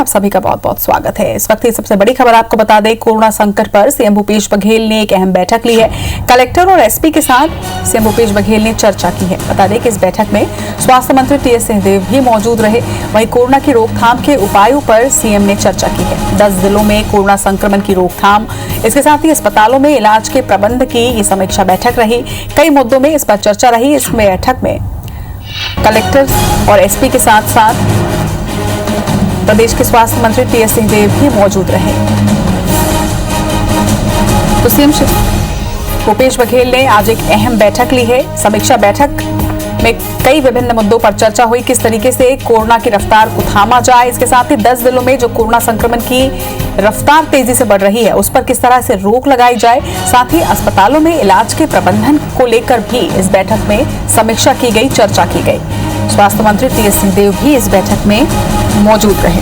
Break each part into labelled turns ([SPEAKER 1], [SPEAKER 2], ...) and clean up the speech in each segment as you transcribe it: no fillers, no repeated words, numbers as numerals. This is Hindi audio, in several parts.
[SPEAKER 1] आप सभी का बहुत बहुत स्वागत है। इस वक्त की सबसे बड़ी खबर आपको बता दें, कोरोना संकट पर सीएम भूपेश बघेल ने एक अहम बैठक ली है। कलेक्टर और एसपी के साथ सीएम भूपेश बघेल ने चर्चा की है। बता दें कि इस बैठक में स्वास्थ्य मंत्री टीएस सिंहदेव भी मौजूद रहे। वहीं कोरोना की रोकथाम के उपायों पर सीएम ने चर्चा की है। 10 जिलों में कोरोना संक्रमण की रोकथाम, इसके साथ ही अस्पतालों में इलाज के प्रबंध की ये समीक्षा बैठक रही। कई मुद्दों में इस पर चर्चा रही। इस बैठक में कलेक्टर और एसपी के साथ साथ प्रदेश के स्वास्थ्य मंत्री टीएस सिंहदेव भी मौजूद रहे। तो सीएम भूपेश बघेल ने आज एक अहम बैठक ली है। समीक्षा बैठक में कई विभिन्न मुद्दों पर चर्चा हुई। किस तरीके से कोरोना की रफ्तार को थामा जाए, इसके साथ ही 10 जिलों में जो कोरोना संक्रमण की रफ्तार तेजी से बढ़ रही है उस पर किस तरह से रोक लगाई जाए, साथ ही अस्पतालों में इलाज के प्रबंधन को लेकर भी इस बैठक में समीक्षा की गई, चर्चा की गई। स्वास्थ्य मंत्री टीएस सिंहदेव भी इस बैठक में मौजूद रहे।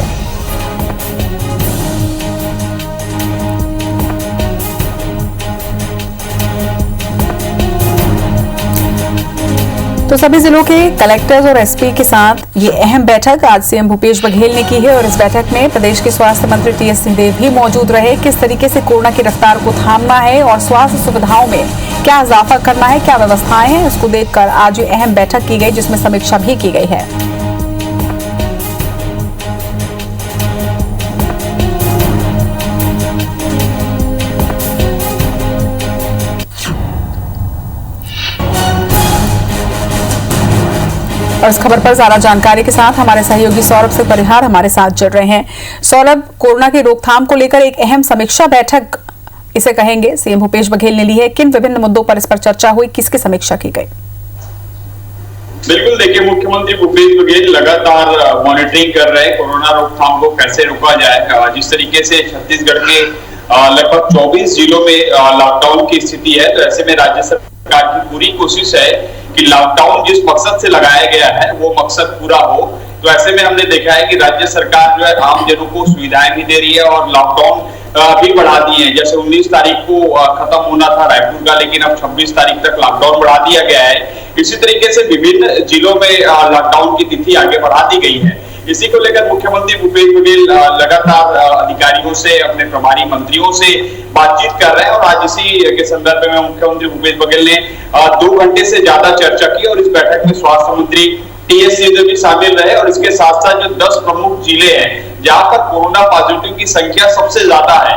[SPEAKER 1] तो सभी जिलों के कलेक्टर्स और एसपी के साथ ये अहम बैठक आज सीएम भूपेश बघेल ने की है और इस बैठक में प्रदेश के स्वास्थ्य मंत्री टीएस सिंहदेव भी मौजूद रहे। किस तरीके से कोरोना की रफ्तार को थामना है और स्वास्थ्य सुविधाओं में क्या इजाफा करना है, क्या व्यवस्थाएं हैं, उसको देखकर आज ये अहम बैठक की गई जिसमें समीक्षा भी की गई है। और इस खबर पर ज्यादा जानकारी के साथ हमारे सहयोगी सौरभ से परिहार हमारे साथ जुड़ रहे हैं। सौरभ, कोरोना की रोकथाम को लेकर एक अहम समीक्षा बैठक इसे कहेंगे सीएम भूपेश बघेल ने ली है। किन विभिन्न मुद्दों पर इस पर चर्चा हुई, किसकी समीक्षा की गई?
[SPEAKER 2] बिल्कुल, देखिए, मुख्यमंत्री भूपेश बघेल लगातार मॉनिटरिंग कर रहे हैं कोरोना रोकथाम को कैसे रोका जाए। जिस तरीके से छत्तीसगढ़ के लगभग 24 जिलों में लॉकडाउन की स्थिति है, तो ऐसे में राज्य सरकार की पूरी कोशिश है कि लॉकडाउन जिस मकसद से लगाया गया है वो मकसद पूरा हो। तो ऐसे में हमने देखा है कि राज्य सरकार जो है आम जनों को सुविधाएं भी दे रही है और लॉकडाउन भी बढ़ा दी है। जैसे 19 तारीख को खत्म होना था रायपुर का, लेकिन अब 26 तारीख तक लॉकडाउन बढ़ा दिया गया है। इसी तरीके से विभिन्न जिलों में लॉकडाउन की तिथि आगे बढ़ा दी गई है। इसी को लेकर मुख्यमंत्री भूपेश बघेल लगातार अधिकारियों से, अपने प्रभारी मंत्रियों से बातचीत कर रहे हैं और आज इसी के संदर्भ में मुख्यमंत्री भूपेश बघेल ने 2 घंटे से ज्यादा चर्चा की और इस बैठक में स्वास्थ्य मंत्री टीएस सिंहदेव भी शामिल रहे और इसके साथ साथ जो 10 प्रमुख जिले हैं जहां पर कोरोना पॉजिटिव की संख्या सबसे ज्यादा है,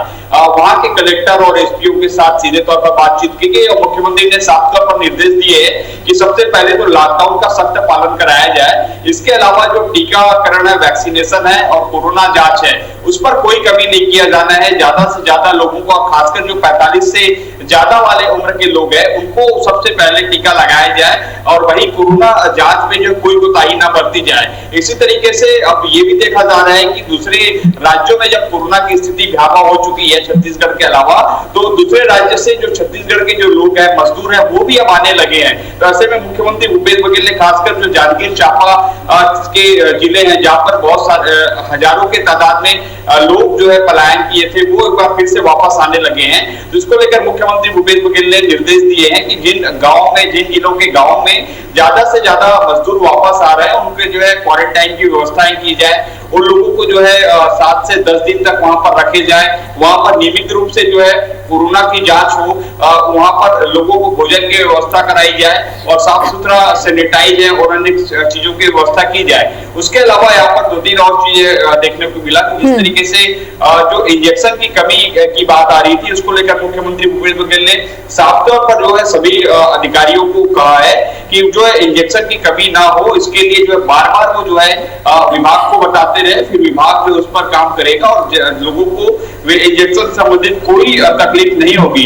[SPEAKER 2] वहां के कलेक्टर और एसपीओ के साथ सीधे तौर पर बातचीत की गई और मुख्यमंत्री ने साफ तौर पर निर्देश दिए कि सबसे पहले तो लॉकडाउन का सख्त पालन कराया जाए। इसके अलावा जो टीकाकरण है, वैक्सीनेशन है और कोरोना जांच है, उस पर कोई कमी नहीं किया जाना है। ज्यादा से ज्यादा लोगों को, खासकर जो 45 से ज्यादा वाले उम्र के लोग हैं, उनको सबसे पहले टीका लगाया जाए और वही कोरोना जांच में जो कोई कोताही ना बरती जाए। इसी तरीके से अब ये भी देखा जा रहा है कि दूसरे राज्यों में जब कोरोना की स्थिति भयावह हो चुकी है छत्तीसगढ़ के अलावा, तो दूसरे राज्य से जो छत्तीसगढ़ के जो लोग हैं, मजदूर हैं, वो भी अब आने लगे हैं। तो ऐसे में मुख्यमंत्री भूपेश बघेल ने खासकर जो जांजगीर चांपा के जिले हैं जहां पर बहुत सारे हजारों के तादाद में लोग जो है पलायन किए थे, वो एक बार फिर से वापस आने लगे हैं। तो इसको लेकर मुख्यमंत्री भूपेश बघेल ने निर्देश दिए हैं कि जिन गांवों में, जिन जिलों के गांवों में ज्यादा से ज्यादा मजदूर वापस आ रहे हैं, उनके जो है क्वारंटाइन की व्यवस्थाएं की जाए। उन लोगों को जो है 7 से 10 दिन तक वहां पर रखे जाए। वहां पर नियमित रूप से जो है कोरोना की जांच हो, वहां पर लोगों को भोजन की व्यवस्था कराई जाए और साफ सुथरा सैनिटाइज है और अन्य चीजों की व्यवस्था की जाए। उसके अलावा यहाँ पर 2-3 और चीजें देखने को मिला कि जिस तरीके से जो इंजेक्शन की कमी की बात आ रही थी, उसको लेकर मुख्यमंत्री भूपेश बघेल ने साफ तौर पर जो है सभी अधिकारियों को कहा है कि जो है इंजेक्शन की कमी ना हो, इसके लिए जो है बार बार वो जो है विभाग को बताते रहे, फिर विभाग जो उस पर काम करेगा और लोगों को इंजेक्शन संबंधित कोई तकलीफ नहीं होगी।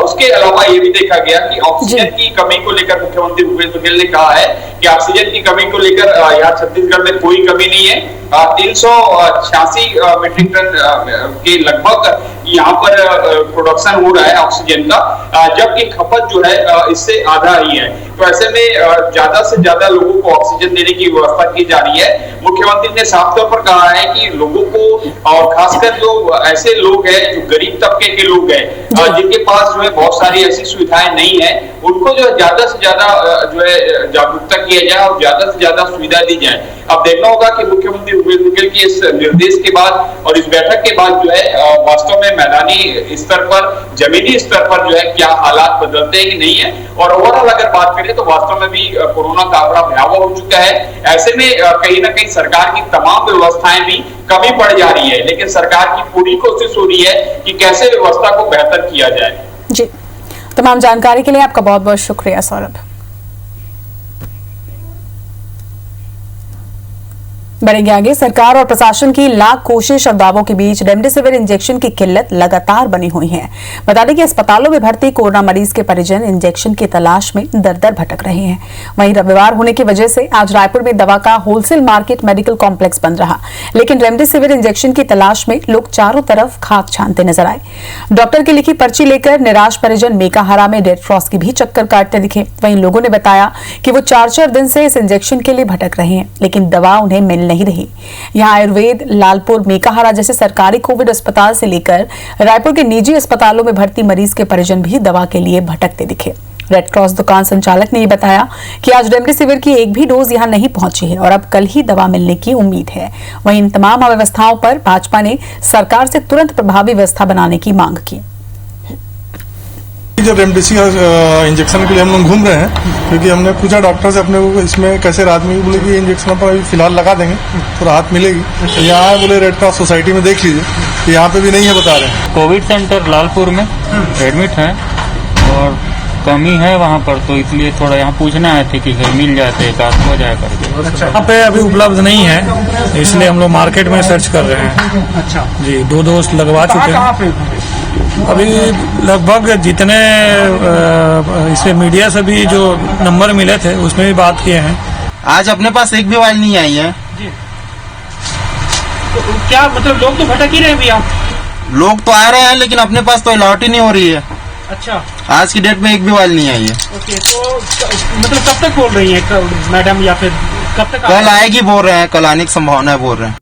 [SPEAKER 2] उसके अलावा ये भी देखा गया कि ऑक्सीजन की कमी को लेकर मुख्यमंत्री भूपेश बघेल ने कहा है कि ऑक्सीजन की कमी को लेकर यहाँ छत्तीसगढ़ में कोई कमी नहीं है। 386 मीट्रिक टन के लगभग यहाँ पर प्रोडक्शन हो रहा है ऑक्सीजन का, जबकि खपत जो है इससे आधा ही है। तो ऐसे में ज्यादा से ज्यादा लोगों को ऑक्सीजन देने की व्यवस्था की जा रही है। मुख्यमंत्री ने साफ तौर पर कहा है कि लोगों को, और खासकर जो ऐसे लोग हैं जो गरीब तबके के लोग हैं, जिनके पास जो है बहुत सारी ऐसी सुविधाएं नहीं है, उनको जो है ज्यादा से ज्यादा जो है जागरूकता किया जाए और ज्यादा से ज्यादा सुविधा दी जाए। अब देखना होगा कि मुख्यमंत्री भूपेश बघेल की इस निर्देश के बाद और इस बैठक के बाद जो है वास्तव में मैदानी स्तर पर, जमीनी स्तर पर जो है क्या हालात बदलते हैं कि नहीं है। और ओवरऑल अगर बात करें तो वास्तव में भी कोरोना का आंकड़ा भयावह हो चुका है। ऐसे में कहीं ना कहीं सरकार की तमाम व्यवस्थाएं भी कमी पड़ जा रही है, लेकिन सरकार की पूरी कोशिश हो रही है कि कैसे व्यवस्था को बेहतर किया जाए।
[SPEAKER 1] जी, तमाम जानकारी के लिए आपका बहुत बहुत शुक्रिया सौरभ। बढ़ेंगे आगे। सरकार और प्रशासन की लाख कोशिश और दावों के बीच रेमडेसिविर इंजेक्शन की किल्लत लगातार बनी हुई है। बता दें कि अस्पतालों में भर्ती कोरोना मरीज के परिजन इंजेक्शन की तलाश में दर-दर भटक रहे हैं। वहीं रविवार होने की वजह से आज रायपुर में दवा का होलसेल मार्केट मेडिकल कॉम्प्लेक्स बंद रहा, लेकिन रेमडेसिविर इंजेक्शन की तलाश में लोग चारों तरफ खाक छानते नजर आए। डॉक्टर की लिखी पर्ची लेकर निराश परिजन मेकाहारा में रेड क्रॉस की भी चक्कर काटते दिखे। वहीं लोगों ने बताया कि वो 4-4 दिन से इस इंजेक्शन के लिए भटक रहे हैं, लेकिन दवा उन्हें मिल नहीं रही। यहां आयुर्वेद, लालपुर, मेकाहारा जैसे सरकारी कोविड अस्पताल से लेकर रायपुर के निजी अस्पतालों में भर्ती मरीज के परिजन भी दवा के लिए भटकते दिखे। रेड क्रॉस दुकान संचालक ने ये बताया कि आज रेमडेसिविर की एक भी डोज यहां नहीं पहुंची है और अब कल ही दवा मिलने की उम्मीद है। वहीं इन तमाम अव्यवस्थाओं पर भाजपा ने सरकार से तुरंत प्रभावी व्यवस्था बनाने की मांग की।
[SPEAKER 3] जो रेमडेसिविर इंजेक्शन के लिए हम लोग घूम रहे हैं, क्योंकि हमने पूछा डॉक्टर से अपने को इसमें कैसे राहत मिलेगी, बोले कि इंजेक्शन पर अभी फिलहाल लगा देंगे तो राहत मिलेगी। तो यहाँ बोले रेड क्रॉस सोसाइटी में देख लीजिए, यहाँ पे भी नहीं है बता रहे हैं।
[SPEAKER 4] कोविड सेंटर लालपुर में एडमिट है और कमी है वहाँ पर, तो इसलिए थोड़ा यहाँ पूछना आए थे कि मिल जाते एक आध हो जाए करके।
[SPEAKER 5] अच्छा, यहाँ पे अभी उपलब्ध नहीं है, इसलिए हम लोग मार्केट में सर्च कर रहे हैं। अच्छा जी, 2 डोज लगवा चुके हैं। अभी लगभग जितने इससे मीडिया से भी जो नंबर मिले थे उसमें भी बात किए हैं।
[SPEAKER 6] आज अपने पास एक भी वाइल नहीं आई है
[SPEAKER 7] जी। तो क्या मतलब लोग तो भटक ही रहे हैं भैया?
[SPEAKER 6] लोग तो आ रहे हैं लेकिन अपने पास तो अलॉट ही नहीं हो रही है।
[SPEAKER 7] अच्छा,
[SPEAKER 6] आज की डेट में एक भी वाइल नहीं आई है।
[SPEAKER 7] ओके, तो मतलब कब तक बोल रही है मैडम, या फिर कब तक?
[SPEAKER 6] कल आएगी बोल रहे हैं, कल आने की संभावना है बोल रहे हैं।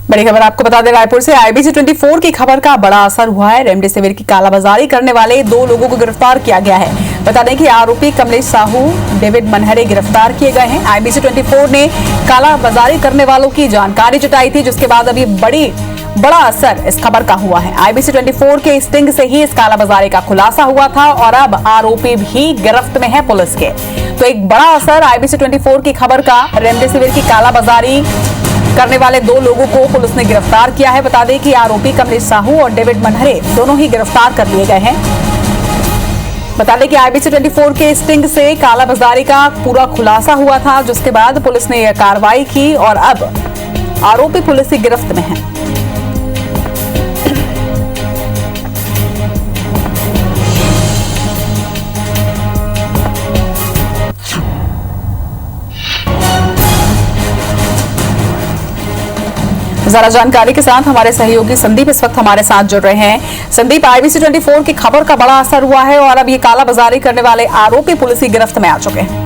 [SPEAKER 1] बड़ी खबर आपको बता दें, रायपुर से IBC 24 की खबर का बड़ा असर हुआ है। रेमडेसिविर की कालाबाजारी करने वाले 2 लोगों को गिरफ्तार किया गया है। बता दें कि आरोपी कमलेश साहू, डेविड मनहरे गिरफ्तार किए गए हैं। IBC 24 ने कालाबाजारी करने वालों की जानकारी जुटाई थी, जिसके बाद अभी बड़ा असर इस खबर का हुआ है। IBC 24 के स्टिंग से ही इस कालाबाजारी का खुलासा हुआ था और अब आरोपी भी गिरफ्त में है पुलिस के। तो एक बड़ा असर IBC 24 की खबर का, रेमडेसिविर की कालाबाजारी करने वाले 2 लोगों को पुलिस ने गिरफ्तार किया है। बता दें कि आरोपी कमलेश साहू और डेविड मनहरे दोनों ही गिरफ्तार कर लिए गए हैं। बता दें कि IBC 24 के स्टिंग से कालाबाजारी का पूरा खुलासा हुआ था, जिसके बाद पुलिस ने यह कार्रवाई की और अब आरोपी पुलिस की गिरफ्त में है। ज्यादा जानकारी के साथ हमारे सहयोगी संदीप इस वक्त हमारे साथ जुड़ रहे हैं। संदीप, IBC 24 की खबर का बड़ा असर हुआ है और अब ये कालाबाजारी करने वाले आरोपी पुलिस की गिरफ्त में आ चुके हैं।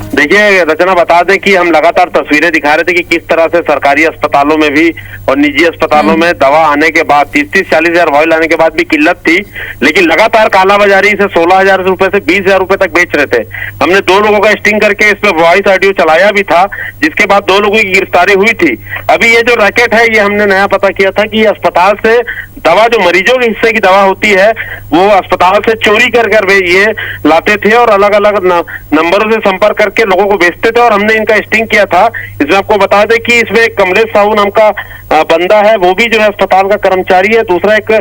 [SPEAKER 8] देखिए रचना, बता दें कि हम लगातार तस्वीरें दिखा रहे थे कि किस तरह से सरकारी अस्पतालों में भी और निजी अस्पतालों में दवा आने के बाद 30-40 हजार वाइल आने के बाद भी किल्लत थी, लेकिन लगातार कालाबाजारी से 16,000 रुपए से 20,000 रुपए तक बेच रहे थे। हमने 2 लोगों का स्टिंग करके इस पे वॉइस ऑडियो चलाया भी था, जिसके बाद 2 लोगों की गिरफ्तारी हुई थी। अभी ये जो रैकेट है, ये हमने नया पता किया था कि अस्पताल से दवा, जो मरीजों के हिस्से की दवा होती है, वो अस्पताल से चोरी कर ये लाते थे और अलग अलग नंबरों से संपर्क करके लोगों को बेचते थे और हमने इनका स्टिंग किया था। इसमें आपको बता दें कि इसमें कमलेश साहू नाम का बंदा है, वो भी जो है अस्पताल का कर्मचारी है। दूसरा एक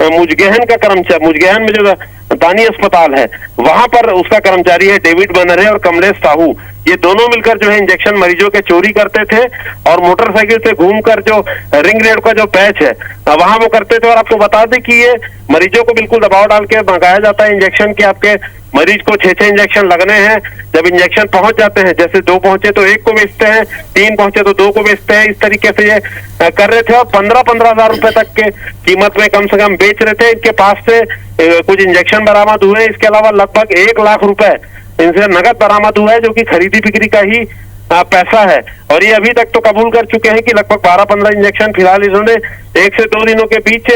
[SPEAKER 8] मुजगहन का कर्मचारी, मुजगहन में जो दानी अस्पताल है वहां पर उसका कर्मचारी है डेविड मनहरे और कमलेश साहू। ये दोनों मिलकर जो है इंजेक्शन मरीजों के चोरी करते थे और मोटरसाइकिल से घूमकर जो रिंग रोड का जो पैच है वहां वो करते थे। और आपको बता दें कि ये मरीजों को बिल्कुल दबाव डाल के मंगाया जाता है इंजेक्शन के आपके मरीज को 6-6 इंजेक्शन लगने हैं। जब इंजेक्शन पहुंच जाते हैं, जैसे 2 पहुंचे तो 1 को बेचते हैं, 3 पहुंचे तो 2 को बेचते हैं, इस तरीके से ये कर रहे थे और 15-15 हजार रुपए तक के कीमत में कम से कम बेच रहे थे। इनके पास से कुछ इंजेक्शन बरामद हुए। इसके अलावा लगभग 1 लाख रुपए इनसे नगद बरामद हुआ है, जो कि खरीदी बिक्री का ही पैसा है। और ये अभी तक तो कबूल कर चुके हैं कि लगभग 12-15 इंजेक्शन फिलहाल इन्होंने 1 से 2 दिनों के बीच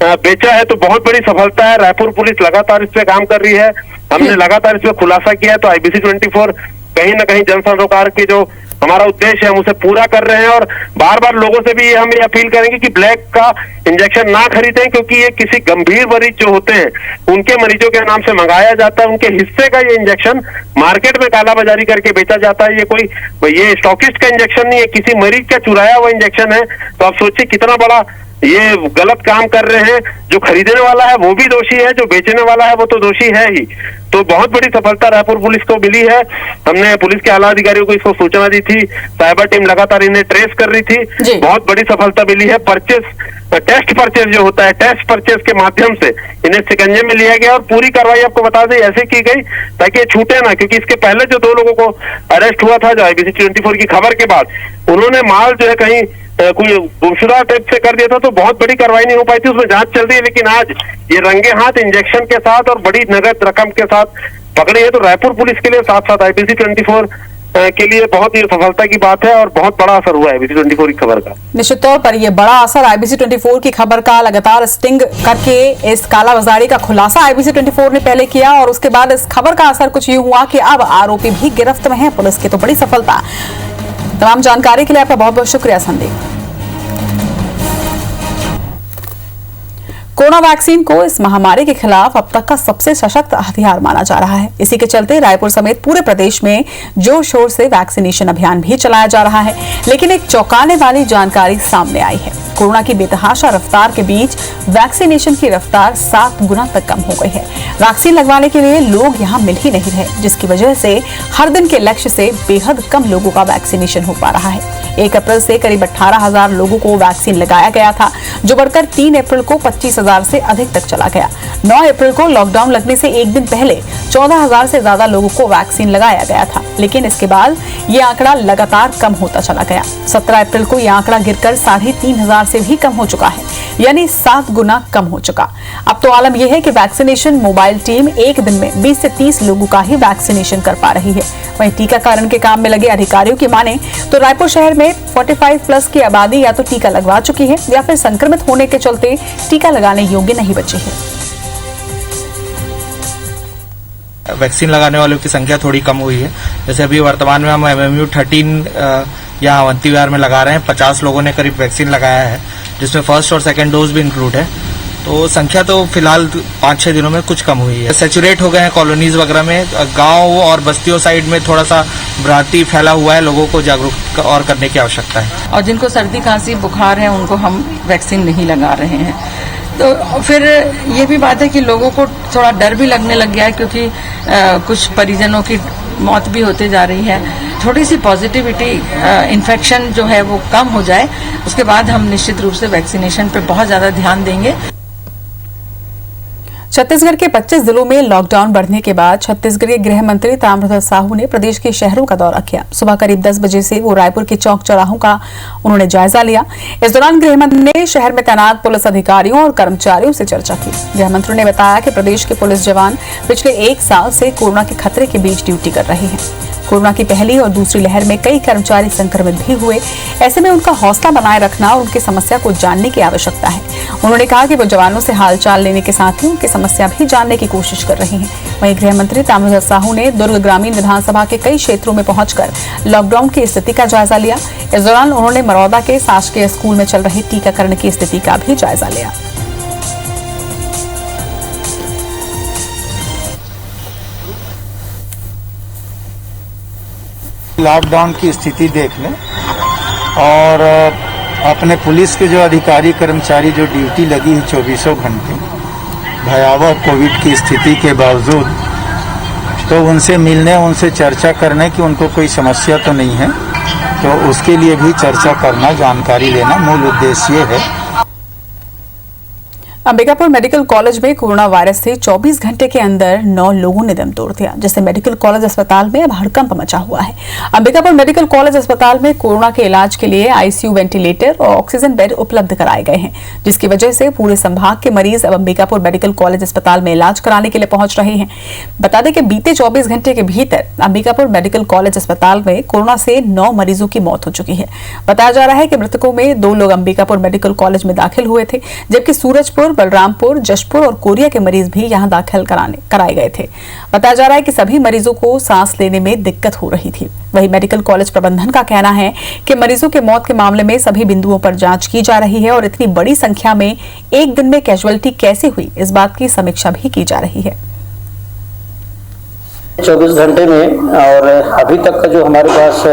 [SPEAKER 8] बेचा है। तो बहुत बड़ी सफलता है। रायपुर पुलिस लगातार इस पे काम कर रही है। हमने लगातार इसमें खुलासा किया है। तो IBC 24 कहीं ना कहीं जन सरोकार के जो हमारा उद्देश्य है हम उसे पूरा कर रहे हैं। और बार बार लोगों से भी हम ये अपील करेंगे कि ब्लैक का इंजेक्शन ना खरीदें, क्योंकि ये किसी गंभीर मरीज जो होते हैं उनके मरीजों के नाम से मंगाया जाता है। उनके हिस्से का ये इंजेक्शन मार्केट में कालाबाजारी करके बेचा जाता है। ये स्टॉकिस्ट का इंजेक्शन नहीं है, किसी मरीज का चुराया हुआ इंजेक्शन है। तो आप सोचिए कितना बड़ा ये गलत काम कर रहे हैं। जो खरीदने वाला है वो भी दोषी है, जो बेचने वाला है वो तो दोषी है ही। तो बहुत बड़ी सफलता रायपुर पुलिस को मिली है। हमने पुलिस के आला अधिकारियों को इसको सूचना दी थी, साइबर टीम लगातार इन्हें ट्रेस कर रही थी। बहुत बड़ी सफलता मिली है। टेस्ट परचेज जो होता है, टेस्ट परचेज के माध्यम से इन्हें शिकंजे में लिया गया और पूरी कार्रवाई आपको बता दें ऐसे की गई ताकि ये छूटे ना। क्योंकि इसके पहले जो 2 लोगों को अरेस्ट हुआ था, जो IBC 24 की खबर के बाद, उन्होंने माल जो है कहीं कोई गुमशुदा टाइप से कर दिया था। तो बहुत बड़ी कार्रवाई नहीं हो पाई थी, उसमें जांच चल रही है। लेकिन आज ये रंगे हाथ इंजेक्शन के साथ और बड़ी नगद रकम के साथ पकड़ी है। तो रायपुर पुलिस के लिए साथ साथ IBC 24 के लिए बहुत ही सफलता की बात है और बहुत बड़ा असर हुआ है IBC 24 की खबर का।
[SPEAKER 1] निश्चित तौर पर यह बड़ा असर IBC 24 की खबर का, लगातार स्टिंग करके इस कालाबाजारी का खुलासा IBC 24 ने पहले किया और उसके बाद इस खबर का असर कुछ यूं हुआ कि अब आरोपी भी गिरफ्त में है पुलिस की। तो बड़ी सफलता। तमाम जानकारी के लिए आपका बहुत बहुत शुक्रिया संदीप। कोरोना वैक्सीन को इस महामारी के खिलाफ अब तक का सबसे सशक्त हथियार माना जा रहा है। इसी के चलते रायपुर समेत पूरे प्रदेश में जोर शोर से वैक्सीनेशन अभियान भी चलाया जा रहा है। लेकिन एक चौंकाने वाली जानकारी सामने आई है। कोरोना की बेतहाशा रफ्तार के बीच वैक्सीनेशन की रफ्तार 7 गुना तक कम हो गई है। वैक्सीन लगवाने के लिए लोग यहां मिल ही नहीं रहे, जिसकी वजह से हर दिन के लक्ष्य से बेहद कम लोगों का वैक्सीनेशन हो पा रहा है। 1 अप्रैल से करीब 18,000 लोगों को वैक्सीन लगाया गया था, जो बढ़कर 3 अप्रैल को 25,000 से अधिक तक चला गया। 9 अप्रैल को लॉकडाउन लगने से एक दिन पहले 14,000 से ज्यादा लोगों को वैक्सीन लगाया गया था। लेकिन इसके बाद ये आंकड़ा लगातार कम होता चला गया। 17 अप्रैल को यह आंकड़ा गिरकर 3,500 से भी कम हो चुका है, यानी 7 गुना कम हो चुका। अब तो आलम यह है कि वैक्सीनेशन मोबाइल टीम एक दिन में 20 से 30 लोगों का ही वैक्सीनेशन कर पा रही है। वहीं टीकाकरण के काम में लगे अधिकारियों की माने तो रायपुर शहर में 45+ की आबादी या तो टीका लगवा चुकी है या फिर संक्रमित होने के चलते टीका लगाने योग्य नहीं बची है।
[SPEAKER 6] वैक्सीन लगाने वालों की संख्या थोड़ी कम हुई है। जैसे अभी वर्तमान में हम MMU 13 यहाँ अवंती विहार में लगा रहे हैं। 50 लोगों ने करीब वैक्सीन लगाया है, जिसमें फर्स्ट और सेकंड डोज भी इंक्लूड है। तो संख्या तो फिलहाल 5-6 दिनों में कुछ कम हुई है। सैचुरेट हो गए हैं कॉलोनीज वगैरह में। गांव और बस्तियों साइड में थोड़ा सा भ्रांति फैला हुआ है, लोगों को जागरूक और करने की आवश्यकता है।
[SPEAKER 9] और जिनको सर्दी खांसी बुखार है उनको हम वैक्सीन नहीं लगा रहे हैं। तो फिर ये भी बात है कि लोगों को थोड़ा डर भी लगने लग गया है, क्योंकि कुछ परिजनों की मौत भी होते जा रही है। थोड़ी सी पॉजिटिविटी, इन्फेक्शन जो है वो कम हो जाए, उसके बाद हम निश्चित रूप से वैक्सीनेशन पे बहुत ज्यादा ध्यान देंगे।
[SPEAKER 1] छत्तीसगढ़ के 25 जिलों में लॉकडाउन बढ़ने के बाद छत्तीसगढ़ के गृह मंत्री ताम्रध्वज साहू ने प्रदेश के शहरों का दौरा किया। सुबह करीब 10 बजे से वो रायपुर के चौक चौराहों का उन्होंने जायजा लिया। इस दौरान गृह मंत्री ने शहर में तैनात पुलिस अधिकारियों और कर्मचारियों से चर्चा की। गृह मंत्री ने बताया कि प्रदेश के पुलिस जवान पिछले 1 साल से कोरोना के खतरे के बीच ड्यूटी कर रहे हैं। कोरोना की पहली और दूसरी लहर में कई कर्मचारी संक्रमित भी हुए। ऐसे में उनका हौसला बनाए रखना और उनकी समस्या को जानने की आवश्यकता है। उन्होंने कहा कि वो जवानों से हालचाल लेने के साथ ही उनकी समस्या भी जानने की कोशिश कर रहे हैं। वहीं गृह मंत्री ताम्रध्वज साहू ने दुर्ग ग्रामीण विधानसभा के कई क्षेत्रों में पहुंचकर लॉकडाउन की स्थिति का जायजा लिया। इस दौरान उन्होंने मरौदा के शासकीय स्कूल में चल रही टीकाकरण की स्थिति का भी जायजा लिया।
[SPEAKER 10] लॉकडाउन की स्थिति देखने और अपने पुलिस के जो अधिकारी कर्मचारी जो ड्यूटी लगी है 24 घंटे भयावह कोविड की स्थिति के बावजूद, तो उनसे मिलने, उनसे चर्चा करने की उनको कोई समस्या तो नहीं है, तो उसके लिए भी चर्चा करना, जानकारी लेना मूल उद्देश्य है।
[SPEAKER 1] अंबिकापुर मेडिकल कॉलेज में कोरोना वायरस से 24 घंटे के अंदर 9 लोगों ने दम तोड़ दिया, जिससे मेडिकल कॉलेज अस्पताल में अब हड़कंप मचा हुआ है। अंबिकापुर मेडिकल कॉलेज अस्पताल में कोरोना के इलाज के लिए आईसीयू वेंटिलेटर और ऑक्सीजन बेड उपलब्ध कराए गए हैं, जिसकी वजह से पूरे संभाग के मरीज अब अंबिकापुर मेडिकल कॉलेज अस्पताल में इलाज कराने के लिए पहुंच रहे हैं। बता दें कि बीते 24 घंटे के भीतर अंबिकापुर मेडिकल कॉलेज अस्पताल में कोरोना से 9 मरीजों की मौत हो चुकी है। बताया जा रहा है कि मृतकों में 2 लोग अंबिकापुर मेडिकल कॉलेज में दाखिल हुए थे, जबकि सूरजपुर, बलरामपुर, जशपुर और कोरिया के मरीज भी यहां दाखिल कराए गए थे। बताया जा रहा है कि सभी मरीजों को सांस लेने में दिक्कत हो रही थी। वहीं मेडिकल कॉलेज प्रबंधन का कहना है कि मरीजों के मौत के मामले में सभी बिंदुओं पर जांच की जा रही है और इतनी बड़ी संख्या में एक दिन में कैजुअलिटी कैसे हुई, इस बात की समीक्षा भी की जा रही है।
[SPEAKER 11] 24 घंटे में और अभी तक का जो हमारे पास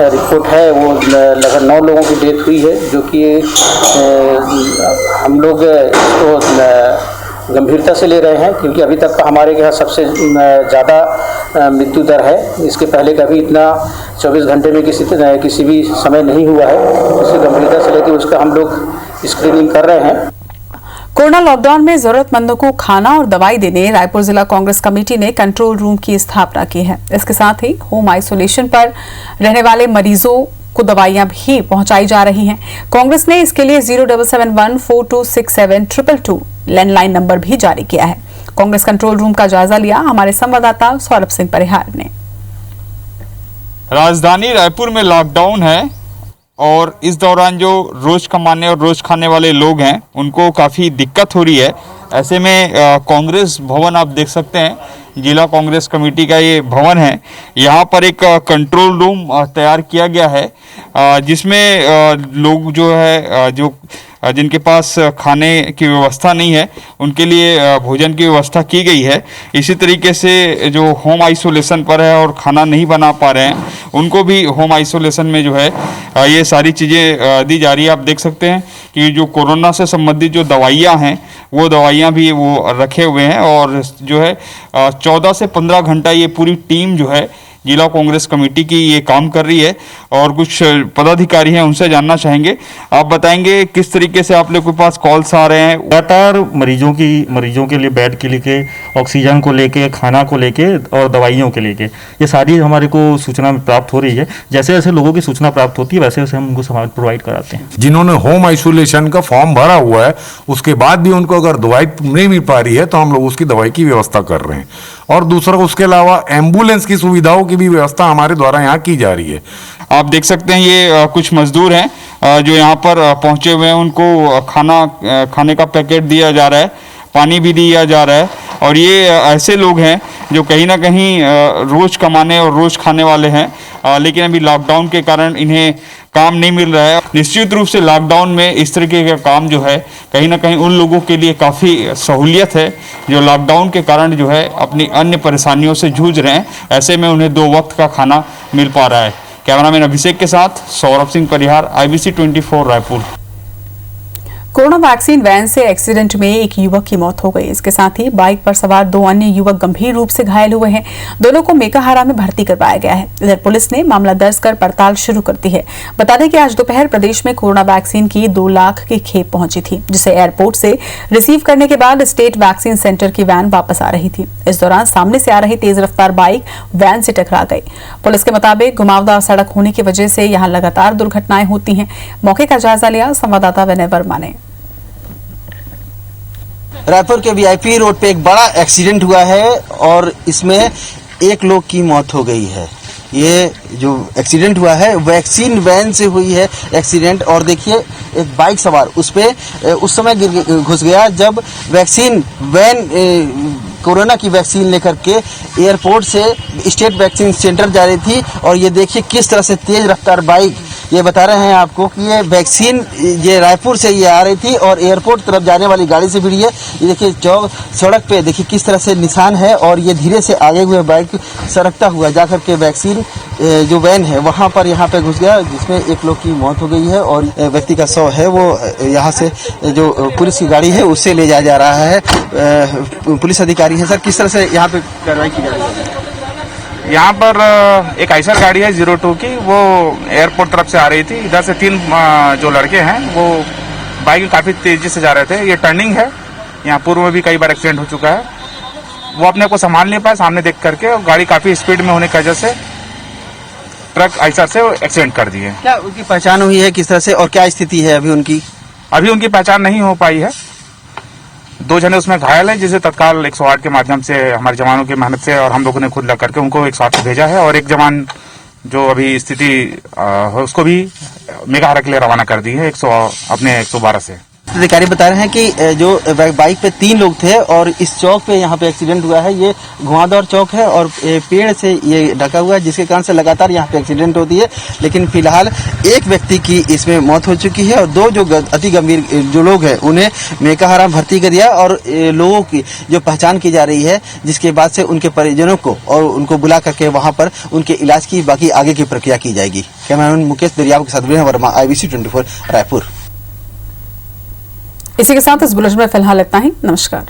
[SPEAKER 11] रिपोर्ट है वो लगभग 9 लोगों की डेथ हुई है, जो कि हम लोग इसको गंभीरता से ले रहे हैं, क्योंकि अभी तक का हमारे यहाँ सबसे ज़्यादा मृत्यु दर है। इसके पहले कभी इतना 24 घंटे में किसी भी समय नहीं हुआ है। इसे गंभीरता से लेकर उसका हम लोग स्क्रीनिंग कर रहे हैं।
[SPEAKER 1] कोरोना लॉकडाउन में जरूरतमंदों को खाना और दवाई देने रायपुर जिला कांग्रेस कमेटी ने कंट्रोल रूम की स्थापना की है। इसके साथ ही होम आइसोलेशन पर रहने वाले मरीजों को दवाइयां भी पहुंचाई जा रही हैं। कांग्रेस ने इसके लिए 0771426722 लैंडलाइन नंबर भी जारी किया है। कांग्रेस कंट्रोल रूम का जायजा लिया हमारे संवाददाता सौरभ सिंह परिहार ने।
[SPEAKER 12] राजधानी रायपुर में लॉकडाउन है और इस दौरान जो रोज कमाने और रोज खाने वाले लोग हैं उनको काफ़ी दिक्कत हो रही है। ऐसे में कांग्रेस भवन आप देख सकते हैं, जिला कांग्रेस कमेटी का ये भवन है। यहाँ पर एक कंट्रोल रूम तैयार किया गया है, जिसमें लोग जो है जिनके पास खाने की व्यवस्था नहीं है उनके लिए भोजन की व्यवस्था की गई है। इसी तरीके से जो होम आइसोलेशन पर है और खाना नहीं बना पा रहे हैं उनको भी होम आइसोलेशन में जो है ये सारी चीज़ें दी जा रही है। आप देख सकते हैं कि जो कोरोना से संबंधित जो दवाइयाँ हैं वो दवाइयाँ भी वो रखे हुए हैं और जो है 14 से 15 घंटा ये पूरी टीम जो है जिला कांग्रेस कमेटी की ये काम कर रही है और कुछ पदाधिकारी हैं उनसे जानना चाहेंगे। आप बताएंगे किस तरीके से आप लोग के पास कॉल्स आ रहे हैं?
[SPEAKER 13] लगातार मरीजों के लिए बेड के लेके, ऑक्सीजन को लेके, खाना को लेके और दवाइयों के लेके ये सारी हमारे को सूचना प्राप्त हो रही है। जैसे जैसे लोगों की सूचना प्राप्त होती है वैसे वैसे हम उनको सामान प्रोवाइड कराते हैं।
[SPEAKER 14] जिन्होंने होम आइसोलेशन का फॉर्म भरा हुआ है उसके बाद भी उनको अगर दवाई नहीं मिल पा रही है तो हम लोग उसकी दवाई की व्यवस्था कर रहे हैं। और दूसरा उसके अलावा एम्बुलेंस की सुविधाओं की भी व्यवस्था हमारे द्वारा यहाँ की जा रही है।
[SPEAKER 12] आप देख सकते हैं ये कुछ मजदूर हैं जो यहाँ पर पहुँचे हुए हैं, उनको खाने का पैकेट दिया जा रहा है, पानी भी दिया जा रहा है और ये ऐसे लोग हैं जो कहीं ना कहीं रोज़ कमाने और रोज़ खाने वाले हैं, लेकिन अभी लॉकडाउन के कारण इन्हें काम नहीं मिल रहा है। निश्चित रूप से लॉकडाउन में इस तरीके का काम जो है कहीं ना कहीं उन लोगों के लिए काफ़ी सहूलियत है जो लॉकडाउन के कारण जो है अपनी अन्य परेशानियों से जूझ रहे हैं। ऐसे में उन्हें 2 वक्त का खाना मिल पा रहा है। कैमरामैन अभिषेक के साथ Saurabh Singh Parihar, IBC 24 Raipur.
[SPEAKER 1] Corona vaccine van से एक्सीडेंट में एक युवक की मौत हो गई। इसके साथ ही बाइक पर सवार 2 अन्य युवक गंभीर रूप से घायल हुए हैं। दोनों को मेकाहारा में भर्ती करवाया गया है। इधर पुलिस ने मामला दर्ज कर पड़ताल शुरू कर दी है। बता दें कि आज दोपहर प्रदेश में कोरोना वैक्सीन की 2 लाख की खेप पहुंची थी, जिसे एयरपोर्ट से रिसीव करने के बाद स्टेट वैक्सीन सेंटर की वैन वापस आ रही थी। इस दौरान सामने से आ रही तेज रफ्तार बाइक वैन से टकरा गई। पुलिस के मुताबिक घुमावदार सड़क होने की वजह से यहाँ लगातार दुर्घटनाएं होती हैं। मौके का जायजा लिया संवाददाता विनय वर्मा ने।
[SPEAKER 15] रायपुर के VIP रोड पे एक बड़ा एक्सीडेंट हुआ है और इसमें 1 लोग की मौत हो गई है। ये जो एक्सीडेंट हुआ है वैक्सीन वैन से हुई है एक्सीडेंट। और देखिए एक बाइक सवार उस पे उस समय घुस गया जब वैक्सीन वैन कोरोना की वैक्सीन लेकर के एयरपोर्ट से स्टेट वैक्सीन सेंटर जा रही थी। और ये देखिए किस तरह से तेज रफ्तार बाइक, ये बता रहे हैं आपको कि ये वैक्सीन ये रायपुर से ये आ रही थी और एयरपोर्ट तरफ जाने वाली गाड़ी से भिड़ी है। ये देखिए सड़क पे देखिए किस तरह से निशान है और ये धीरे से आगे हुए बाइक सरकता हुआ जाकर के वैक्सीन जो वैन है वहाँ पर यहाँ पे घुस गया, जिसमें 1 लोग की मौत हो गई है और व्यक्ति का शव है वो यहाँ से जो पुलिस की गाड़ी है उससे ले जाया जा रहा है। पुलिस अधिकारी है सर, किस तरह से यहाँ पे कार्रवाई की जा रही है?
[SPEAKER 16] यहाँ पर एक आइसर गाड़ी है 02 की, वो एयरपोर्ट तरफ से आ रही थी। इधर से 3 जो लड़के हैं वो बाइक काफी तेजी से जा रहे थे। ये टर्निंग है, यहाँ पूर्व में भी कई बार एक्सीडेंट हो चुका है। वो अपने को संभाल नहीं पाए सामने देख करके, और गाड़ी काफी स्पीड में होने की वजह से ट्रक आइसर से एक्सीडेंट कर दिए।
[SPEAKER 15] क्या उनकी पहचान हुई है किस तरह से, और क्या स्थिति है अभी उनकी?
[SPEAKER 16] अभी उनकी पहचान नहीं हो पाई है। 2 जने उसमें घायल है, जिसे तत्काल 108 के माध्यम से हमारे जवानों की मेहनत से और हम लोगों ने खुद लग करके उनको 108 पे भेजा है, और एक जवान जो अभी स्थिति उसको भी मेघाहारा के लिए रवाना कर दी है अपने 112 से।
[SPEAKER 15] अधिकारी बता रहे हैं कि जो बाइक पे 3 लोग थे और इस चौक पे यहाँ पे एक्सीडेंट हुआ है। ये घुमावदार चौक है और पेड़ से ये ढका हुआ है, जिसके कारण से लगातार यहाँ पे एक्सीडेंट होती है। लेकिन फिलहाल एक व्यक्ति की इसमें मौत हो चुकी है और 2 जो अति गंभीर जो लोग हैं उन्हें मेकाहारा भर्ती कर दिया, और लोगों की जो पहचान की जा रही है, जिसके बाद से उनके परिजनों को और उनको बुला करके वहाँ पर उनके इलाज की बाकी आगे की प्रक्रिया की जाएगी। कैमरामैन मुकेश दरियाव के साथ वर्मा, IBC 24 रायपुर।
[SPEAKER 1] इसी के साथ इस बुलेटिन में फिलहाल इतना ही। नमस्कार।